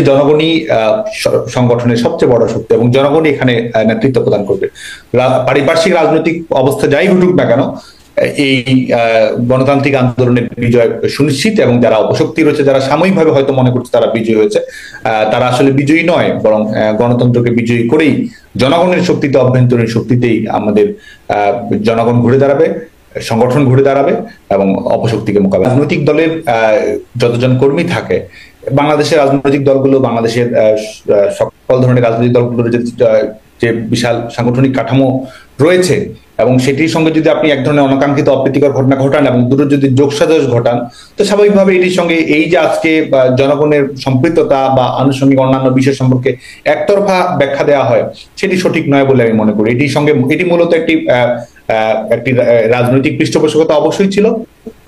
জনগণই সংগঠনের সবচেয়ে বড় শক্তি এবং জনগণই এখানে নেতৃত্ব প্রদান করবে। পারিপার্শ্বিক রাজনৈতিক অবস্থা যাই ঘটুক না কেন, এই গণতান্ত্রিক আন্দোলনের বিজয় সুনিশ্চিত এবং যারা অপশক্তি রয়েছে, যারা সাময়িকভাবে হয়তো মনে করছে তারা বিজয়ী হয়েছে, তারা আসলে বিজয়ী নয়, বরং গণতন্ত্রকে বিজয়ী করেই জনগণের শক্তিতে, অভ্যন্তরীণ শক্তিতেই আমাদের জনগণ ঘুরে দাঁড়াবে, সংগঠন ঘুরে দাঁড়াবে এবং অপশক্তিকে মোকাবেলা। রাজনৈতিক দলের যতজন কর্মী থাকে, বাংলাদেশের রাজনৈতিক দলগুলো, বাংলাদেশের সকল ধরনের রাজনৈতিক দলগুলোর যে বিশাল সাংগঠনিক কাঠামো রয়েছে এবং সেটির সঙ্গে যদি আপনি এক ধরনের অনাকাঙ্ক্ষিত অপ্রীতিকর ঘটনা ঘটান এবং দুটো যদি যোগসাজশ ঘটান, তো স্বাভাবিকভাবে এটির সঙ্গে এই যে আজকে জনগণের সম্পৃক্ততা বা আনুষঙ্গিক অন্যান্য বিষয় সম্পর্কে একতরফা ব্যাখ্যা দেওয়া হয়, সেটি সঠিক নয় বলে আমি মনে করি। এটি মূলত একটি রাজনৈতিক পৃষ্ঠপোষকতা অবশ্যই ছিল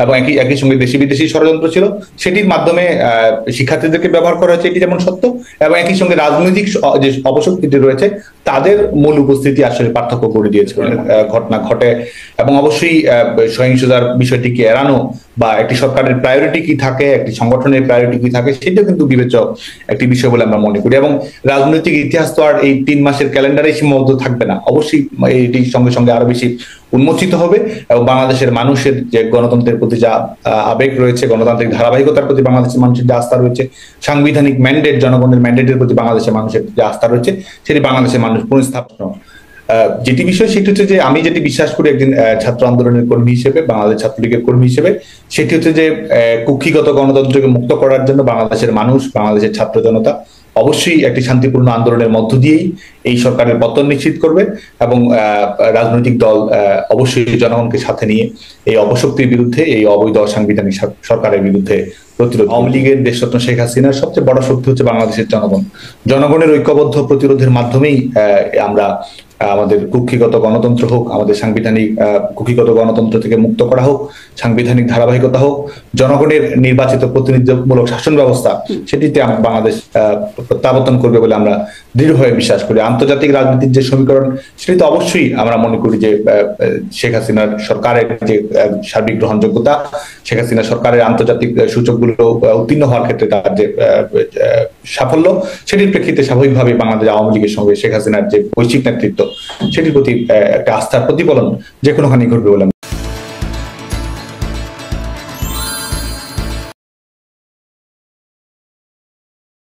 এবং একই সঙ্গে দেশি বিদেশি ষড়যন্ত্র ছিল, সেটির মাধ্যমে শিক্ষার্থীদেরকে ব্যবহার করা হয়েছে, এটি যেমন সত্য, এবং একই সঙ্গে রাজনৈতিক যে অপশক্তিটি রয়েছে তাদের মূল উপস্থিতি আসলে পার্থক্য করে দিয়েছে ঘটনা ঘটে। এবং অবশ্যই সহিংসতার বিষয়টিকে এড়ানো বা একটি সরকারের প্রায়োরিটি কি থাকে, একটি সংগঠনের প্রায়োরিটি কি থাকে, সেটাও কিন্তু বিবেচ্য একটি বিষয় বলে আমরা মনে করি। এবং রাজনৈতিক ইতিহাস তো আর এই 3 মাসের ক্যালেন্ডারে সীমাবদ্ধ থাকবে না, অবশ্যই এটির সঙ্গে সঙ্গে আরো বেশি উন্মোচিত হবে এবং বাংলাদেশের মানুষের যে গণতন্ত্রের প্রতি যা আবেগ রয়েছে, গণতান্ত্রিক ধারাবাহিকতার প্রতি বাংলাদেশের মানুষের যে আস্থা রয়েছে, সাংবিধানিক ম্যান্ডেট, জনগণের ম্যান্ডেটের প্রতি বাংলাদেশের মানুষের যে আস্থা রয়েছে, সেটি বাংলাদেশের মানুষ পুনঃস্থাপন। যেটি বিষয় সেটি হচ্ছে যে আমি যেটি বিশ্বাস করি একদিন ছাত্র আন্দোলনের কর্মী হিসেবে, বাংলাদেশ ছাত্রলীগের কর্মী হিসেবে, সেটি হচ্ছে যে কুক্ষিগত গণতন্ত্রকে মুক্ত করার জন্য বাংলাদেশের মানুষ, বাংলাদেশের ছাত্র জনতা অবশ্যই একটি শান্তিপূর্ণ আন্দোলনের মধ্য দিয়েই এই সরকারের পতন নিশ্চিত করবে এবং রাজনৈতিক দল অবশ্যই জনগণকে সাথে নিয়ে এই অপশক্তির বিরুদ্ধে, এই অবৈধ অসাংবিধানিক সরকারের বিরুদ্ধে প্রতিরোধ। আওয়ামী লীগের দেশরত্ন শেখ হাসিনার সবচেয়ে বড় শক্তি হচ্ছে বাংলাদেশের জনগণ। জনগণের ঐক্যবদ্ধ প্রতিরোধের মাধ্যমেই আমরা আমাদের কুক্ষিগত গণতন্ত্র হোক, আমাদের সাংবিধানিক কুক্ষিগত গণতন্ত্র থেকে মুক্ত করা হোক, সাংবিধানিক ধারাবাহিকতা হোক, জনগণের নির্বাচিত প্রতিনিধিত্বমূলক শাসন ব্যবস্থা, সেটিতে বাংলাদেশ প্রত্যাবর্তন করবে বলে আমরা দৃঢ়ভাবে বিশ্বাস করি। আন্তর্জাতিক রাজনীতির যে সমীকরণ, সেটি তো অবশ্যই আমরা মনে করি যে শেখ হাসিনার সরকারের যে সার্বিক গ্রহণযোগ্যতা, শেখ হাসিনা সরকারের আন্তর্জাতিক সূচকগুলো উত্তীর্ণ হওয়ার ক্ষেত্রে তার যে সাফল্য, সেটির প্রেক্ষিতে স্বাভাবিকভাবে বাংলাদেশ আওয়ামী লীগের সঙ্গে শেখ হাসিনার যে বৈশ্বিক নেতৃত্ব, সেটির প্রতি একটা আস্থার প্রতিফলন যে কোনোখানে ঘটবে বলে